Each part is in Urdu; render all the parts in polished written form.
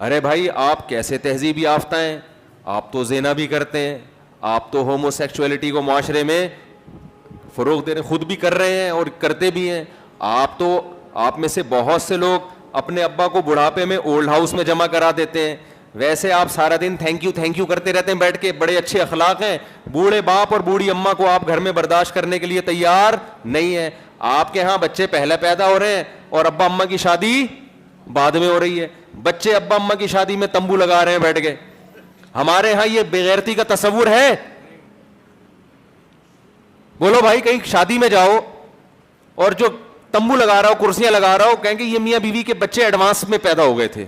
ارے بھائی آپ کیسے تہذیب یافتہ ہیں, آپ تو زنا بھی کرتے ہیں, آپ تو ہومو سیکچولیٹی کو معاشرے میں فروغ دے رہے ہیں, خود بھی کر رہے ہیں اور کرتے بھی ہیں. آپ میں سے بہت سے لوگ اپنے ابا کو بڑھاپے میں اولڈ ہاؤس میں جمع کرا دیتے ہیں. ویسے آپ سارا دن تھینک یو کرتے رہتے ہیں بیٹھ کے, بڑے اچھے اخلاق ہیں. بوڑھے باپ اور بوڑھی اماں کو آپ گھر میں برداشت کرنے کے لیے تیار نہیں ہیں. آپ کے ہاں بچے پہلے پیدا ہو رہے ہیں اور ابا اماں کی شادی بعد میں ہو رہی ہے. بچے ابا اماں کی شادی میں تمبو لگا رہے ہیں بیٹھ کے. ہمارے ہاں یہ بےغیرتی کا تصور ہے؟ بولو بھائی, کہیں شادی میں جاؤ اور جو تمبو لگا رہا ہو, کرسیاں لگا رہا ہو, کہیں گے یہ میاں بیوی کے بچے ایڈوانس میں پیدا ہو گئے تھے.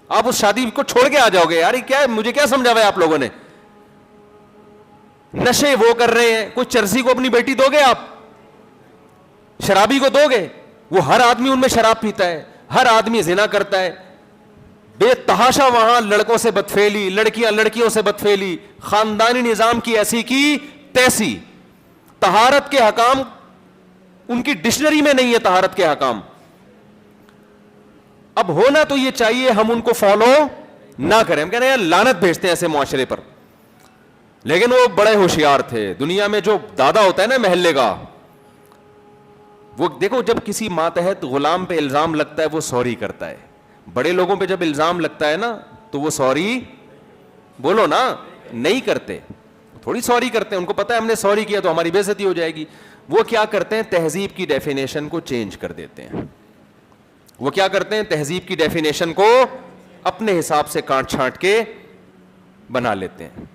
آپ اس شادی کو چھوڑ کے آ جاؤ گے. یار کیا مجھے کیا سمجھا ہوا ہے آپ لوگوں نے؟ نشے وہ کر رہے ہیں. کوئی چرسی کو اپنی بیٹی دو گے آپ؟ شرابی کو دو گے؟ وہ ہر آدمی ان میں شراب پیتا ہے, ہر آدمی زنا کرتا ہے. بے تحاشا وہاں لڑکوں سے بدفعلی, لڑکیاں لڑکیوں سے بدفعلی, خاندانی نظام کی ایسی کی تیسی. طہارت کے حکام ان کی ڈکشنری میں نہیں ہے, طہارت کے حکام. اب ہونا تو یہ چاہیے ہم ان کو فالو نہ کریں. ہم کہہ رہے ہیں لعنت بھیجتے ہیں ایسے معاشرے پر. لیکن وہ بڑے ہوشیار تھے. دنیا میں جو دادا ہوتا ہے نا محلے کا, وہ دیکھو جب کسی ماتحت غلام پہ الزام لگتا ہے وہ سوری کرتا ہے. بڑے لوگوں پہ جب الزام لگتا ہے نا تو وہ سوری بولو نا نہیں کرتے, تھوڑی سوری کرتے ہیں. ان کو پتا ہے ہم نے سوری کیا تو ہماری بے عزتی ہو جائے گی. وہ کیا کرتے ہیں, تہذیب کی ڈیفینیشن کو چینج کر دیتے ہیں. وہ کیا کرتے ہیں, تہذیب کی ڈیفینیشن کو اپنے حساب سے کاٹ چھانٹ کے بنا لیتے ہیں.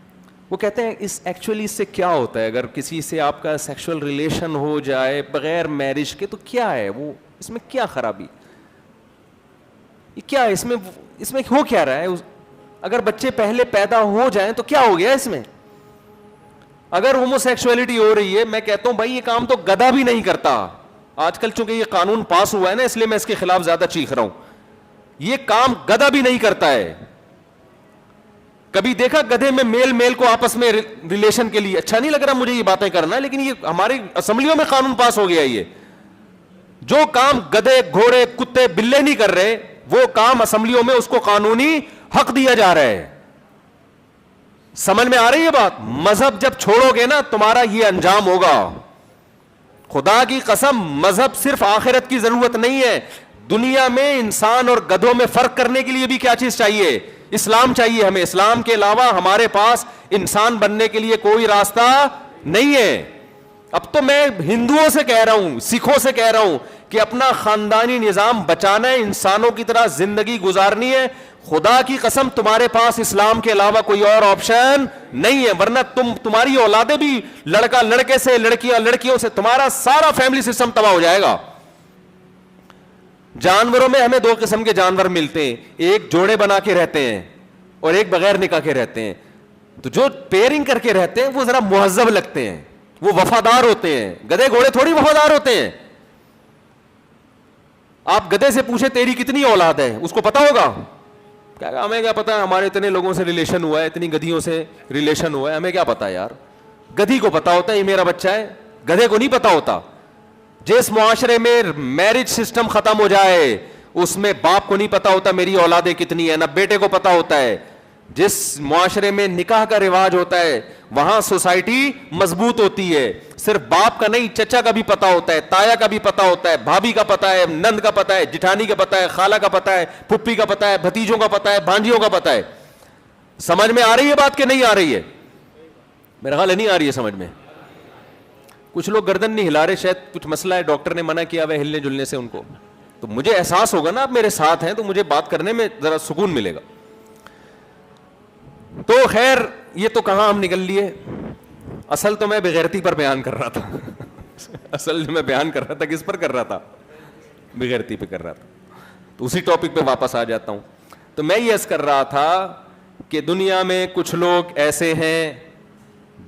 وہ کہتے ہیں ایکچولی اس سے کیا ہوتا ہے, اگر کسی سے آپ کا سیکشل ریلیشن ہو جائے بغیر میرج کے تو کیا ہے, وہ اس میں کیا خرابی, کیا اس میں ہو کیا رہا ہے. اگر بچے پہلے پیدا ہو جائیں تو کیا ہو گیا اس میں؟ اگر ہومو سیکشولیٹی ہو رہی ہے, میں کہتا ہوں بھائی یہ کام تو گدھا بھی نہیں کرتا. آج کل چونکہ یہ قانون پاس ہوا ہے نا اس لیے میں اس کے خلاف زیادہ چیخ رہا ہوں. یہ کام گدھا بھی نہیں کرتا ہے. کبھی دیکھا گدھے میں میل کو آپس میں ریلیشن کے لیے؟ اچھا نہیں لگ رہا مجھے یہ باتیں کرنا, لیکن یہ ہماری اسمبلیوں میں قانون پاس ہو گیا. یہ جو کام گدھے گھوڑے کتے بلے نہیں کر رہے وہ کام اسمبلیوں میں اس کو قانونی حق دیا جا رہا ہے. سمجھ میں آ رہی ہے بات؟ مذہب جب چھوڑو گے نا تمہارا یہ انجام ہوگا. خدا کی قسم, مذہب صرف آخرت کی ضرورت نہیں ہے. دنیا میں انسان اور گدھوں میں فرق کرنے کے لیے بھی کیا چیز چاہیے؟ اسلام چاہیے ہمیں. اسلام کے علاوہ ہمارے پاس انسان بننے کے لیے کوئی راستہ نہیں ہے. اب تو میں ہندوؤں سے کہہ رہا ہوں, سکھوں سے کہہ رہا ہوں کہ اپنا خاندانی نظام بچانا ہے, انسانوں کی طرح زندگی گزارنی ہے. خدا کی قسم تمہارے پاس اسلام کے علاوہ کوئی اور آپشن نہیں ہے, ورنہ تمہاری اولادیں بھی لڑکا لڑکے سے, لڑکیاں لڑکیوں سے, تمہارا سارا فیملی سسٹم تباہ ہو جائے گا. جانوروں میں ہمیں دو قسم کے جانور ملتے ہیں, ایک جوڑے بنا کے رہتے ہیں اور ایک بغیر نکاح کے رہتے ہیں. تو جو پیئرنگ کر کے رہتے ہیں وہ ذرا مہذب لگتے ہیں, وہ وفادار ہوتے ہیں. گدھے گھوڑے تھوڑی وفادار ہوتے ہیں. آپ گدھے سے پوچھیں تیری کتنی اولاد ہے, اس کو پتا ہوگا. کیا ہمیں کیا پتا, ہمارے اتنے لوگوں سے ریلیشن ہوا ہے, اتنی گدھیوں سے ریلیشن ہوا ہے, ہمیں کیا پتا یار. گدھی کو پتا ہوتا ہے یہ میرا بچہ ہے, گدھے کو نہیں پتا ہوتا. جس معاشرے میں میرج سسٹم ختم ہو جائے اس میں باپ کو نہیں پتا ہوتا میری اولادیں کتنی ہیں, نہ بیٹے کو پتا ہوتا ہے. جس معاشرے میں نکاح کا رواج ہوتا ہے وہاں سوسائٹی مضبوط ہوتی ہے. صرف باپ کا نہیں, چچا کا بھی پتا ہوتا ہے, تایا کا بھی پتا ہوتا ہے, بھابھی کا پتا ہے, نند کا پتا ہے, جٹھانی کا پتا ہے, خالہ کا پتا ہے, پھپھی کا پتا ہے, بھتیجوں کا پتا ہے, بھانجیوں کا پتا ہے. سمجھ میں آ رہی ہے بات کہ نہیں آ رہی ہے؟ میرا خیال ہے نہیں آ رہی ہے سمجھ میں. کچھ لوگ گردن نہیں ہلا رہے, شاید کچھ مسئلہ ہے, ڈاکٹر نے منع کیا ہوا ہے ہلنے جلنے سے ان کو. تو مجھے احساس ہوگا نا آپ میرے ساتھ ہیں تو مجھے بات کرنے میں ذرا سکون ملے گا. تو خیر یہ تو کہاں ہم نکل لیے, اصل تو میں بغیرتی پر بیان کر رہا تھا. اصل جو میں بیان کر رہا تھا کس پر کر رہا تھا؟ بغیرتی پہ کر رہا تھا. تو اسی ٹاپک پہ واپس آ جاتا ہوں. تو میں یہ عرض کر رہا تھا کہ دنیا میں کچھ لوگ ایسے ہیں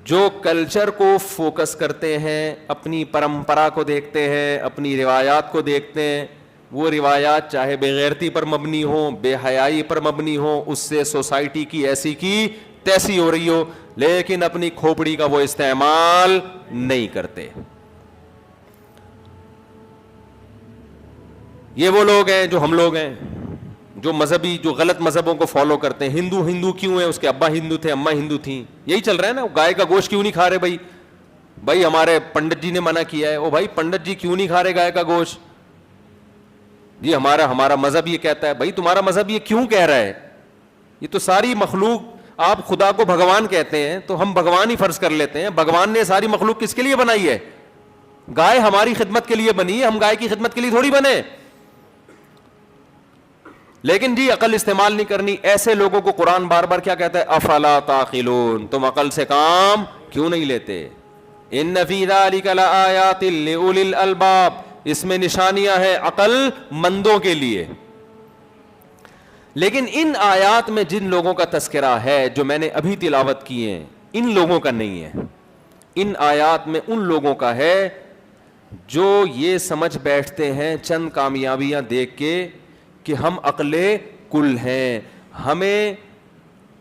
جو کلچر کو فوکس کرتے ہیں, اپنی پرمپرا کو دیکھتے ہیں, اپنی روایات کو دیکھتے ہیں. وہ روایات چاہے بے غیرتی پر مبنی ہوں, بے حیائی پر مبنی ہوں, اس سے سوسائٹی کی ایسی کی تیسی ہو رہی ہو, لیکن اپنی کھوپڑی کا وہ استعمال نہیں کرتے. یہ وہ لوگ ہیں جو ہم لوگ ہیں, جو مذہبی جو غلط مذہبوں کو فالو کرتے ہیں. ہندو ہندو کیوں ہے؟ اس کے ابا ہندو تھے, اماں ہندو تھیں, یہی چل رہا ہے نا. گائے کا گوشت کیوں نہیں کھا رہے بھائی؟ بھائی ہمارے پنڈت جی نے منع کیا ہے. او بھائی پنڈت جی کیوں نہیں کھا رہے گائے کا گوشت؟ جی ہمارا مذہب یہ کہتا ہے. بھائی تمہارا مذہب یہ کیوں کہہ رہا ہے؟ یہ تو ساری مخلوق, آپ خدا کو بھگوان کہتے ہیں تو ہم بھگوان ہی فرض کر لیتے ہیں. بھگوان نے ساری مخلوق کس کے لیے بنائی ہے؟ گائے ہماری خدمت کے لیے بنی ہے, ہم گائے کی خدمت کے لیے تھوڑی بنے. لیکن جی عقل استعمال نہیں کرنی. ایسے لوگوں کو قرآن بار بار کیا کہتا ہے؟ افلا تعقلون, تم عقل سے کام کیوں نہیں لیتے؟ ان فی ذلک لآیات لأولی الالباب, اس میں نشانیاں ہیں عقل مندوں کے لیے. لیکن ان آیات میں جن لوگوں کا تذکرہ ہے جو میں نے ابھی تلاوت کیے ہیں, ان لوگوں کا نہیں ہے. ان آیات میں ان لوگوں کا ہے جو یہ سمجھ بیٹھتے ہیں چند کامیابیاں دیکھ کے کہ ہم عقل کل ہیں, ہمیں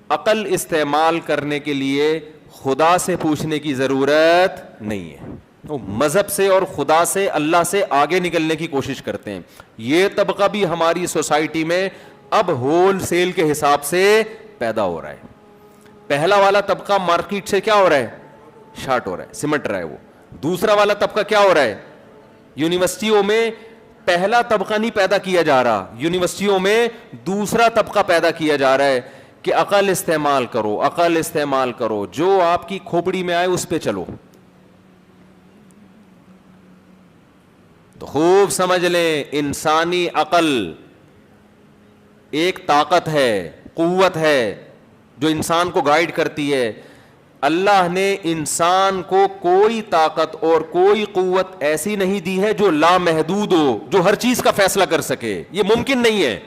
عقل استعمال کرنے کے لیے خدا سے پوچھنے کی ضرورت نہیں ہے. وہ مذہب سے اور خدا سے, اللہ سے آگے نکلنے کی کوشش کرتے ہیں. یہ طبقہ بھی ہماری سوسائٹی میں اب ہول سیل کے حساب سے پیدا ہو رہا ہے. پہلا والا طبقہ مارکیٹ سے کیا ہو رہا ہے؟ شارٹ ہو رہا ہے, سمٹ رہا ہے وہ. دوسرا والا طبقہ کیا ہو رہا ہے؟ یونیورسٹیوں میں پہلا طبقہ نہیں پیدا کیا جا رہا, یونیورسٹیوں میں دوسرا طبقہ پیدا کیا جا رہا ہے کہ عقل استعمال کرو, عقل استعمال کرو, جو آپ کی کھوپڑی میں آئے اس پہ چلو. تو خوب سمجھ لیں, انسانی عقل ایک طاقت ہے, قوت ہے جو انسان کو گائیڈ کرتی ہے. اللہ نے انسان کو کوئی طاقت اور کوئی قوت ایسی نہیں دی ہے جو لامحدود ہو, جو ہر چیز کا فیصلہ کر سکے. یہ ممکن نہیں ہے.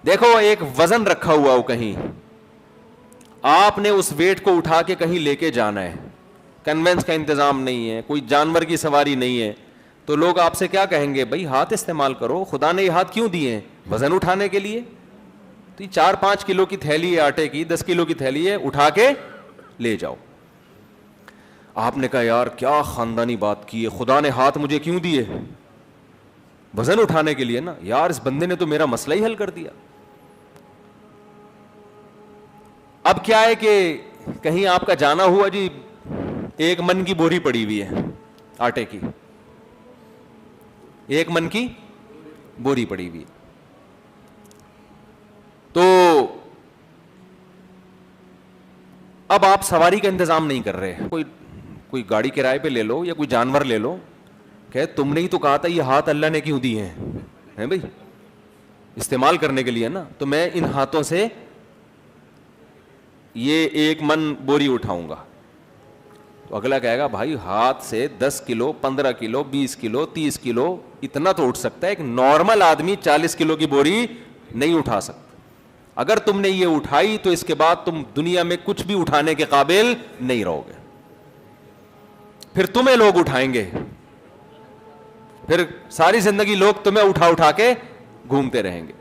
دیکھو ایک وزن رکھا ہوا ہو کہیں, آپ نے اس ویٹ کو اٹھا کے کہیں لے کے جانا ہے, کنوینس کا انتظام نہیں ہے, کوئی جانور کی سواری نہیں ہے, تو لوگ آپ سے کیا کہیں گے؟ بھائی ہاتھ استعمال کرو, خدا نے یہ ہاتھ کیوں دیے ہیں؟ وزن اٹھانے کے لیے. تو یہ 4-5 کلو کی تھیلی ہے آٹے کی, 10 کلو کی تھیلی ہے, اٹھا کے لے جاؤ. آپ نے کہا یار کیا خاندانی بات کی ہے, خدا نے ہاتھ مجھے کیوں دیے؟ وزن اٹھانے کے لیے نا. یار اس بندے نے تو میرا مسئلہ ہی حل کر دیا. اب کیا ہے کہ کہیں آپ کا جانا ہوا, جی 1 من کی بوری پڑی ہوئی ہے آٹے کی, 1 من کی بوری پڑی ہوئی, تو اب آپ سواری کا انتظام نہیں کر رہے, کوئی گاڑی کرائے پہ لے لو یا کوئی جانور لے لو. کہ تم نے ہی تو کہا تھا یہ ہاتھ اللہ نے کیوں دیے ہیں بھائی؟ استعمال کرنے کے لیے نا. تو میں ان ہاتھوں سے یہ 1 من بوری اٹھاؤں گا. تو اگلا کہے گا بھائی ہاتھ سے 10 کلو 15 کلو 20 کلو 30 کلو اتنا تو اٹھ سکتا ہے, ایک نارمل آدمی 40 کلو کی بوری نہیں اٹھا سکتا. اگر تم نے یہ اٹھائی تو اس کے بعد تم دنیا میں کچھ بھی اٹھانے کے قابل نہیں رہو گے. پھر تمہیں لوگ اٹھائیں گے, پھر ساری زندگی لوگ تمہیں اٹھا اٹھا کے گھومتے رہیں گے.